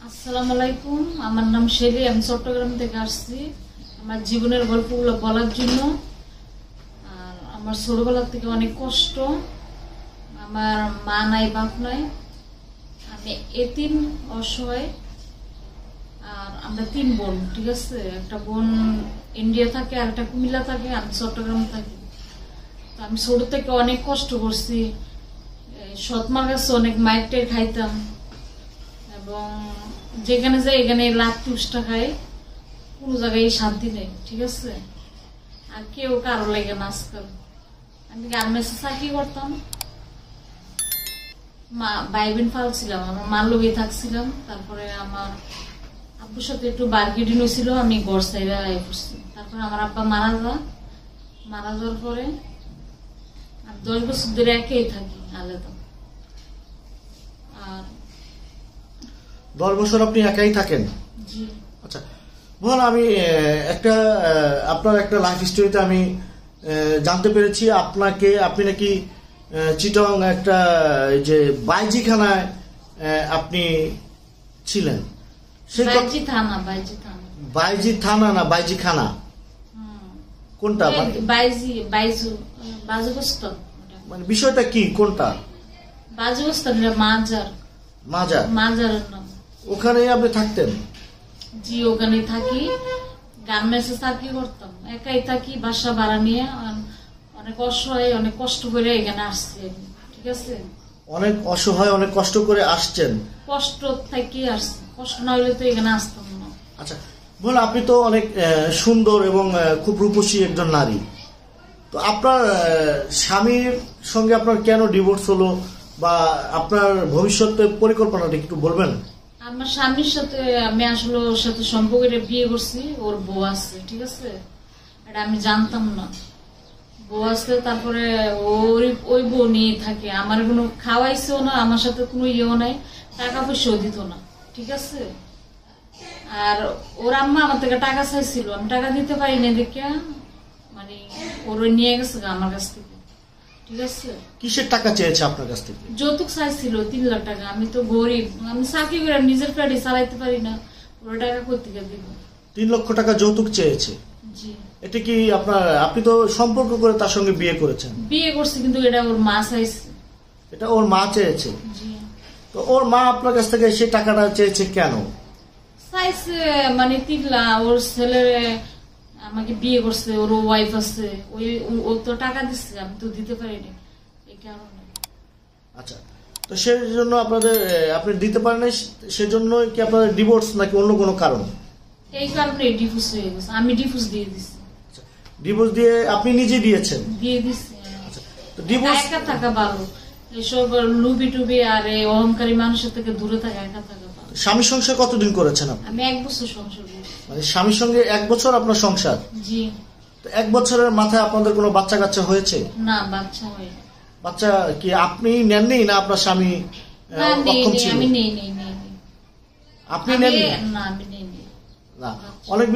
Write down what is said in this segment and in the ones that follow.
আসসালামু আলাইকুম, আমার নাম শেলি। আমি চট্টগ্রাম থেকে আসছি আমার জীবনের গল্পগুলো বলার জন্য। আর আমার ছোটবেলা থেকে অনেক কষ্ট, আমার মা নাই বাপ নাই, আমি এতিম অসহায়। আর আমরা 3 বোন, ঠিক আছে। একটা বোন ইন্ডিয়া থাকে, আর একটা কুমিল্লা থাকে, আমি চট্টগ্রাম থাকি। তো আমি ছোট থেকে অনেক কষ্ট করছি, সৎমার কাছে অনেক মাইর খাইতাম, এবং যেখানে যাই এখানে লাখ টুসটা খাই, কোনো জায়গায় শান্তি নেই, ঠিক আছে। আর কেউ কারো লাগে না। আজকাল আমি গার্মেন্টসে চাকরি করতাম, মা ভাই বোন পালছিলাম, আমার মার লোকে থাকছিলাম। তারপরে আমার আব্বুর সাথে একটু বার্গেটিং হয়েছিল, আমি ঘর সাইডে পড়ছি। তারপরে আমার আব্বা মারা যাওয়ার পরে আমি 10 বছর ধরে একেই থাকি আলাদা। আর 10 বছর আপনি একাই থাকেন? জি। আচ্ছা, বল, আমি আপনার একটা লাইফ স্টোরিতে আমি জানতে পেরেছি আপনি নাকি চিটং একটা যে বাইজিখানায় আপনি ছিলেন। বাইজি থানা না বাইজিখানা কোনটা? মানে বিষয়টা কি, কোনটা? মাজারের নাম। ওখানে আপনি থাকতেন? জি, ওখানে থাকি, গার্মেন্টসে চাকরি করতাম, একাই থাকি, বাসা ভাড়া নিয়ে। অনেক অসহায়, অনেক কষ্ট করে এখানে আসছি, ঠিক আছে। অনেক অসহায়, অনেক কষ্ট করে আসছেন? কষ্ট থেকে আসছি, কষ্ট না হইলে তো এখানে আসতাম না। আচ্ছা, বল, আপনি তো অনেক সুন্দর এবং খুব রূপসী একজন নারী। তো আপনার স্বামীর সঙ্গে আপনার কেন ডিভোর্স হলো, বা আপনার ভবিষ্যতের পরিকল্পনাটা একটু বলবেন? আমার স্বামীর সাথে আমি আসলে ওর সাথে সম্পর্ক বিয়ে করছি, ওর বউ আছে, ঠিক আছে। এটা আমি জানতাম না, বউ আছে। তারপরে ওই বউ নিয়ে থাকে, আমার কোনো খাওয়াইছেও না, আমার সাথে কোনো ইয়েও নাই, টাকা পয়সাও দিত না, ঠিক আছে। আর ওর আম্মা আমার থেকে টাকা চাইছিল, আমি টাকা দিতে পারি না দেখে, মানে ওর নিয়ে গেছে আমার কাছ থেকে, ঠিক আছে। কিসের টাকা চেয়েছে আপনার কাছ থেকে? যৌতুক চাইছিল 3 লাখ টাকা। আমি তো গরিব, আমি চাকরি করে নিজের পেটে চালাইতে পারি না, ওর টাকা কোথেকে দিব? 3 লক্ষ টাকা যৌতুক চেয়েছে? জি। এটা কি আপনি তো সম্পর্ক করে তার সঙ্গে বিয়ে করেছেন? বিয়ে করছি, কিন্তু এটা ওর মা চাইছে। এটা ওর মা চেয়েছে? জি। তো ওর মা আপনার কাছ থেকে সেই টাকাটা চেয়েছে কেন? চাইছে মানে 3 লাখ, ওর ছেলে আমাকে বিয়ে করছে, ওর ওয়াইফ আছে, ও তো টাকা দিচ্ছে, আমি তো দিতে পারিনি, এই কারণে। আচ্ছা, তো সেই জন্য আপনি দিতে পারেন না, সেজন্য কি আপনাদের ডিভোর্স, নাকি অন্য কোনো কারণ? এই কারণে ডিভোর্স হয়ে গেছে, আমি ডিভোর্স দিয়ে দিছি। ডিভোর্স দিয়ে আপনি নিজে দিয়েছেন? দিয়ে দিছি। আচ্ছা, তো ডিভোর্স একা থাকা ভালো, এসব লুবি টুবি আর এই অহংকারী মানুষের থেকে দূরে থাকা, একা থাকা ভালো। স্বামীর সংসার কতদিন করেছেন আপনি? আমি 1 বছর সংসার করছি। মানে স্বামীর সঙ্গে 1 বছর আপনার সংসার? জি। তো 1 বছরের মাথায় আপনাদের কোনো বাচ্চা কাচ্চা হয়েছে? না, বাচ্চা হয়নি। বাচ্চা কি আপনি নেননি, না আপনার স্বামী অক্ষম ছিল? আমি নেই। আপনি নেননি? না, আমি নেইনি। না, অনেক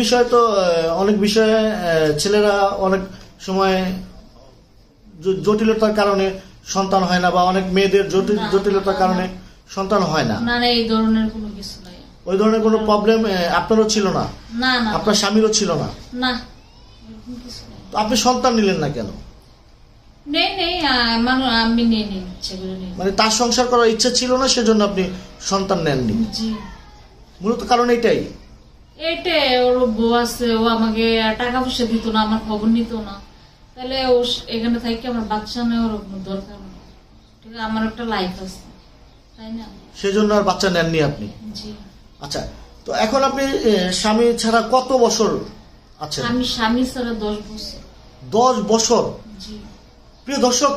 বিষয়ে ছেলেরা অনেক সময় জটিলতার কারণে সন্তান হয় না, বা অনেক মেয়েদের জটিলতার কারণে সন্তান হয় না। না, এই ধরনের কোনো কিছু নাই। ওই ধরনের কোনো প্রবলেম আপনারও ছিল না? না। আপনার স্বামীরও ছিল না? না। তো আপনি সন্তান নিলেন না কেন? আমি নেইনি, ইচ্ছে করে নেই। মানে তার সংসার করার ইচ্ছা ছিল না, সেজন্য আপনি সন্তান নেননি? জি। মূলত কারণ এইটাই? ওর বউ আছে, ও আমাকে টাকা পয়সা দিত না, আমার খবর নিত না, তাহলে ও এখানে থাকি আমার বাচ্চা নেওয়ার কোনো দরকার নেই, ঠিক আছে। আমার একটা লাইফ আছে, তাই না? সেজন্য আর বাচ্চা নেননি আপনি? জি। আচ্ছা, তো এখন আপনি স্বামী ছাড়া কত বছর আছেন? আমি স্বামী ছাড়া 10 বছর। 10 বছর? জি। প্রিয় দর্শক,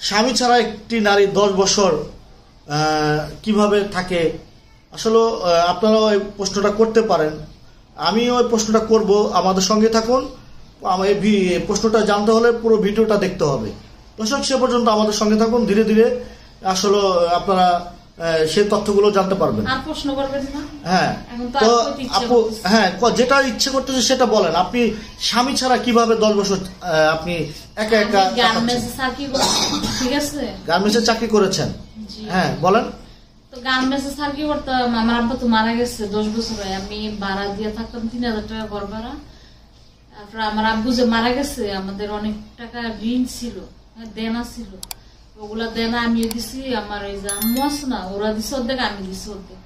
স্বামী ছাড়া একটি নারী 10 বছর কিভাবে থাকে, আসলে আপনারা ওই প্রশ্নটা করতে পারেন। আমি ওই প্রশ্নটা করব, আমাদের সঙ্গে থাকুন। এই প্রশ্নটা জানতে হলে পুরো ভিডিওটা দেখতে হবে। দর্শক, সে পর্যন্ত আমাদের সঙ্গে থাকুন, ধীরে ধীরে আসলে আপনারা সেই তথ্যগুলো জানতে পারবেন। আর প্রশ্ন করবেন না? হ্যাঁ, তো আপু, হ্যাঁ, যেটা ইচ্ছে করতেছে সেটা বলেন। আপনি স্বামী ছাড়া কিভাবে 10 বছর আপনি একা গার্মেন্টসে চাকরি করেছেন, ঠিক আছে? গার্মেন্টসে চাকরি করেছেন? হ্যাঁ, বলেন। তো গার্মেন্টসে স্যার কি করতাম, আমার আব্বা তো মারা গেছে 10 বছর হয়, আমি ভাড়া দিয়ে থাকতাম 3000 টাকা ঘর ভাড়া। তারপরে আমার আব্বু যে মারা গেছে, আমাদের অনেক টাকা ঋণ ছিল, দেনা ছিল, ওগুলা দেনা আমিও দিছি, আমার এই যে আম্মু আছে না, ওরা দিছে অর্ধেক, আমি দিছি অর্ধেক।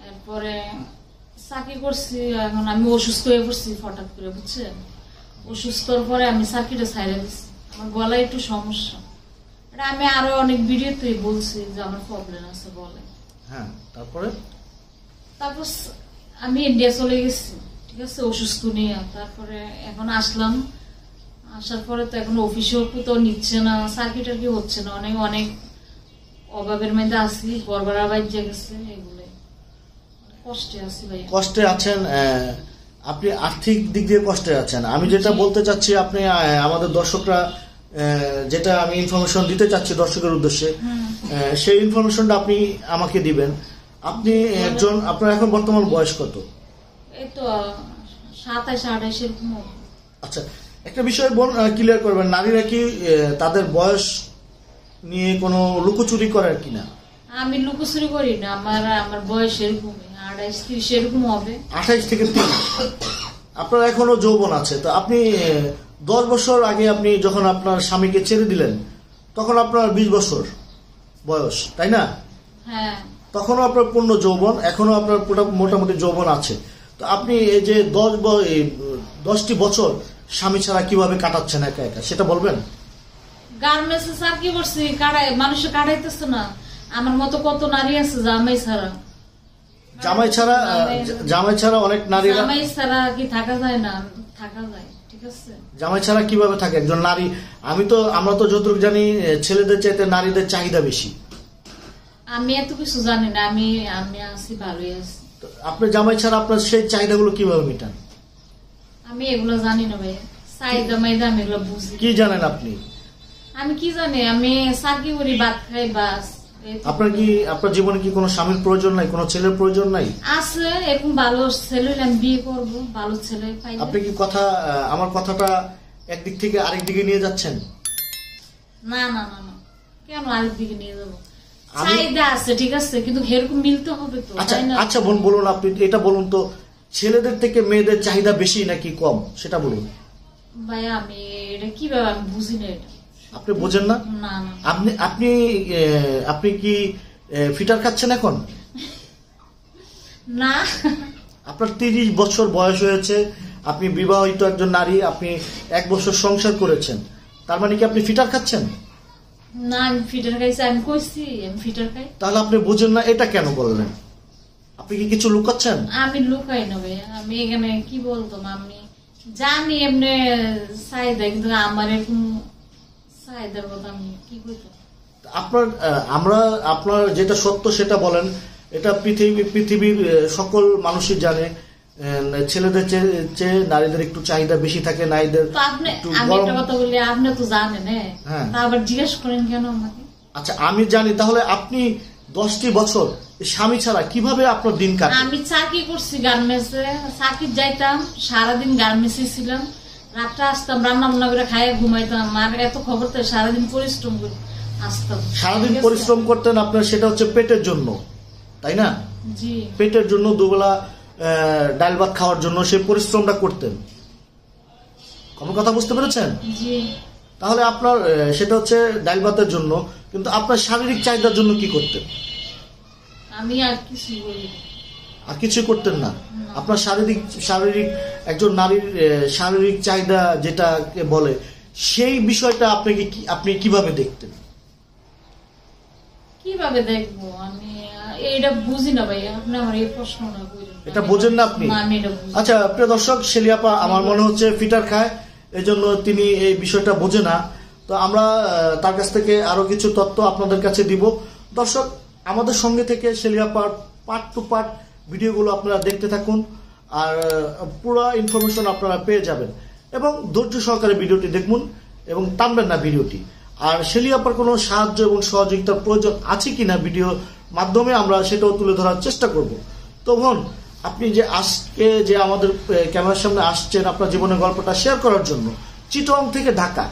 এরপরে চাকরি করছি, এখন আমি অসুস্থ হয়ে পড়ছি হঠাৎ করে, বুঝছেন। অসুস্থর পরে আমি চাকরিটা ছাইড়া দিছি, আমার গলায় একটু সমস্যা। এটা আমি আরো অনেক ভিডিওতে বলছি যে আমার প্রবলেম আছে বলে। হ্যাঁ, তারপর আমি ইন্ডিয়া চলে গেছি, ঠিক আছে, অসুস্থ নিয়ে। তারপরে এখন আসলাম, আসার পরে তো এখন অফিসেও তো নিচ্ছে না, চাকরি টাকরি হচ্ছে না, অনেক অনেক অভাবের মধ্যে আছি, ঘর ভাড়া বাইজে গেছে, এগুলো কষ্টে আছি ভাই। কষ্টে আছেন আপনি, আর্থিক দিক দিয়ে কষ্টে আছেন। আমি যেটা বলতে চাচ্ছি, আপনি আমাদের দর্শকরা যেটা আমি ইনফরমেশন দিতে চাচ্ছি দর্শকের উদ্দেশ্যে, সেই ইনফরমেশনটা আপনি আমাকে দিবেন। আপনি একজন, আপনার এখন বর্তমান বয়স কত? এই তো 27-28 এরকম। আচ্ছা, একটা বিষয় ক্লিয়ার করবেন, নারীরা কি তাদের বয়স নিয়ে কোনো লুকোচুরি করে কিনা? আমি লুকোচুরি করি না, আমার বয়স এরকমই, 28-30 এরকম হবে। 28 থেকে 30। আপনার এখনো যৌবন আছে। তো আপনি 10 বছর আগে আপনি যখন আপনার স্বামীকে ছেড়ে দিলেন, তখন আপনার 20 বছর বয়স, তাই না? হ্যাঁ। তখনও আপনার পূর্ণ যৌবন, এখনো আপনার মোটামুটি যৌবন আছে। তো আপনি এই যে 10টি বছর স্বামী ছাড়া কিভাবে কাটাচ্ছেন একা একা, সেটা বলবেন? গার্মেন্টসে স্যার কি করছি, মানুষে কাটাইতেছে না। আমার মতো কত নারী আছে জামাই ছাড়া। জামাই ছাড়া অনেক নারীরা, জামাই ছাড়া কি থাকা যায় না? থাকা যায়, ঠিক আছে। জামাই ছাড়া কিভাবে থাকে একজন নারী? আমরা তো যতটুকু জানি, ছেলেদের চাইতে নারীদের চাহিদা বেশি। আমি এত কিছু জানি না, আমি আছি, ভালোই আছি। আপনি জামাই ছাড়া আপনার সেই চাহিদাগুলো কিভাবে মেটান? আমি এগুলো জানি না ভাই, চাহিদা মাইদা আমি এগুলো বুঝি। কি জানেন আপনি? আমি কি জানি, আমি চাকরি করি, ভাত খাই, বাস। আপনার জীবনে কি কোনো স্বামীর প্রয়োজন নাই, কোনো ছেলের প্রয়োজন নাই? আছে, এরকম ভালো ছেলে আমি বিয়ে করবো, ভালো ছেলে পাই। আপনি কি আমার কথাটা একদিক থেকে আরেক দিকে নিয়ে যাচ্ছেন? না না না না, কেন আরেক দিকে নিয়ে যাবো? চাহিদা আছে, ঠিক আছে, কিন্তু এরকম মিলতে হবে তো। আচ্ছা বলুন, আপনি এটা বলুন তো, ছেলেদের থেকে মেয়েদের চাহিদা বেশি নাকি কম, সেটা বলুন। ভাই আমি এটা কিভাবে, আমি বুঝি না এটা। আপনি বোঝেন না? না না। আপনি কি ফিটার খাচ্ছেন এখন? না। আপনার 30 বছর বয়স হয়েছে, আপনি বিবাহিত একজন নারী, আপনি 1 বছর সংসার করেছেন, তার মানে কি আপনি ফিটার খাচ্ছেন? না, আমি ফিটার খাইছি, আমি কইছি আমি ফিটার খাই। তাহলে আপনি বুঝেন না, এটা কেন বললেন? আপনি কি কিছু লুকাচ্ছেন? আমি লুকাই না ভাই, আমি এখানে কি বলতাম, আমি জানি এমনি চাহিদা, কিন্তু আমার এরকম চাহিদার কথা আমি কি কইতাম। আপনার যেটা সত্য সেটা বলেন। এটা পৃথিবীর সকল মানুষই জানে, ছেলেদের চেয়ে নারীদের একটু চাহিদা বেশি থাকে, নারীদের। আমি একটা কথা বলি, আপনি তো জানেন, তা আবার জিজ্ঞেস করেন কেন আমাকে? আচ্ছা, আমি জানি। তাহলে আপনি 10টি বছর স্বামী ছাড়া কিভাবে আপনার দিন কাটে? আমি চাকরি করছি গার্মেন্টসে, চাকরি যাইতাম, সারাদিন গার্মেন্টসে ছিলাম, রাতটা আসতাম, রান্না বান্না করে খাইয়ে ঘুমাইতাম, আর এত খবর তো, সারাদিন পরিশ্রম করে আসতাম। সারাদিন পরিশ্রম করতেন আপনার, সেটা হচ্ছে পেটের জন্য, তাই না? জি। পেটের জন্য, দুবেলা ডাল ভাত খাওয়ার জন্য সেই পরিশ্রমটা করতেন। আমার কথা বুঝতে পেরেছেন? জি। তাহলে আপনার সেটা হচ্ছে ডাল ভাতের জন্য, কিন্তু আপনার শারীরিক চাহিদার জন্য কি করতেন? আমি আর কিছু করি না। আর কিছু করতেন না? আপনার শারীরিক একজন নারীর শারীরিক চাহিদা যেটাকে বলে, সেই বিষয়টা আপনি কিভাবে দেখতেন? কিভাবে দেখবো আমি, এটা বুঝি না ভাই, আপনি আমার এই প্রশ্নটা করেন। এটা বোঝেন না আপনি? আচ্ছা, প্রিয় দর্শক, শেলিয়াপা আমার মনে হচ্ছে ফিটার খায়, এজন্য তিনি এই বিষয়টা বোঝে না। তো আমরা তার কাছ থেকে আরো কিছু তথ্য আপনাদের কাছে দিব। দর্শক, আমাদের সঙ্গে থেকে শেলিয়াপার পার্ট টু পার্ট ভিডিওগুলো আপনারা দেখতে থাকুন, আর পুরো ইনফরমেশন আপনারা পেয়ে যাবেন, এবং ধৈর্য সহকারে ভিডিওটি দেখুন এবং টানবেন না ভিডিওটি। আর শেলিয়াপার কোনো সাহায্য এবং সহযোগিতার প্রয়োজন আছে কিনা ভিডিওর মাধ্যমে আমরা সেটাও তুলে ধরার চেষ্টা করব। তো বোন, আপনি যে আজকে যে আমাদের ক্যামেরার সামনে আসছেন আপনার জীবনের গল্পটা শেয়ার করার জন্য, চিটং থেকে ঢাকা,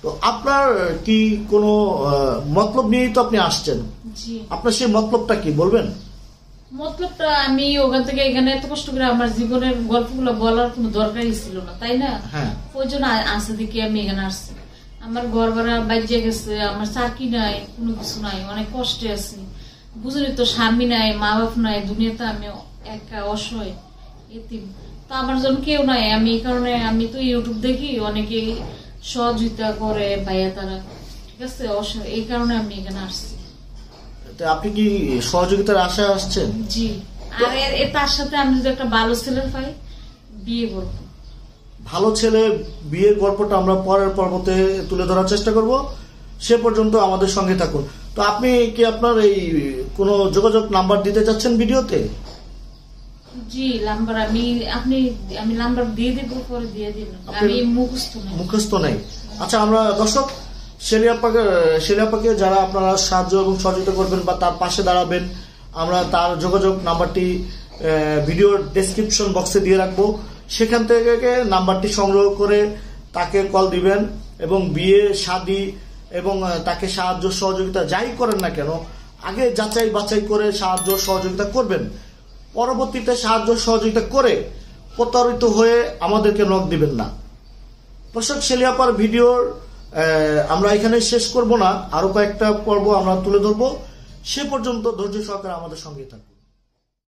তো তো আপনার কি কোনো মতলব নিয়েই তো আপনি আসছেন, জি। আপনার সেই মতলবটা কি বলবেন? মতলবটা আমি ওখান থেকে এখানে এত কষ্ট করে আমার জীবনের গল্পগুলো বলার কোনো দরকারই ছিল না, তাই না? হ্যাঁ। ওই জন্য আসে দেখি আমি এখানে আসছি। আমার ঘর ভাড়া বাজিয়ে গেছে, আমার চাকরি নাই, কোনো কিছু নাই, অনেক কষ্টে আছি। বুঝলি তো, স্বামী নাই, মা বাপ নাই, দুনিয়াতে আমি একা অসহায় এতিম। তো আমার জন্য কেউ নাই। আমি এই কারণে আমি তো ইউটিউব দেখি, অনেকে সহযোগিতা করে ভাইয়া তারা, ঠিক আছে, অসহায়, এই কারণে আমি এখানে আসছি। তো আপনি কি সহযোগিতার আশায় আসছেন? জি। আর তার সাথে আমি যদি একটা ভালো ছেলে পাই, বিয়ে করবো। ভালো ছেলে বিয়ের গল্পটা আমরা পরের পর্বতে তুলে ধরার চেষ্টা করব। সে পর্যন্ত আমাদের সঙ্গে থাকুন। তো আপনি কি আপনার এই কোনো যোগাযোগ নাম্বার দিতে চাচ্ছেন ভিডিওতে? জি, নাম্বার আমি নাম্বার দিয়ে দেব, পরে দিয়ে দিবেন। আমি মুখস্থ নেই। আচ্ছা, আমরা দর্শক শেলিয়াপাকে যারা আপনারা সাহায্য এবং সহযোগিতা করবেন বা তার পাশে দাঁড়াবেন, আমরা তার যোগাযোগ নাম্বারটি ভিডিওর ডেসক্রিপশন বক্সে দিয়ে রাখবো। সেখান থেকে নাম্বারটি সংগ্রহ করে তাকে কল দিবেন এবং বিয়ে শাদী এবং তাকে সাহায্য সহযোগিতা যাই করেন না কেন, আগে যাচাই বাছাই করে সাহায্য সহযোগিতা করবেন। পরবর্তীতে সাহায্য সহযোগিতা করে প্রতারিত হয়ে আমাদেরকে নক দিবেন না। দর্শক, শেলিয়াপার ভিডিওর আমরা এখানে শেষ করব না, আরো কয়েকটা পর্ব আমরা তুলে ধরবো। সে পর্যন্ত ধৈর্য সহকারে আমাদের সঙ্গে থাকুন।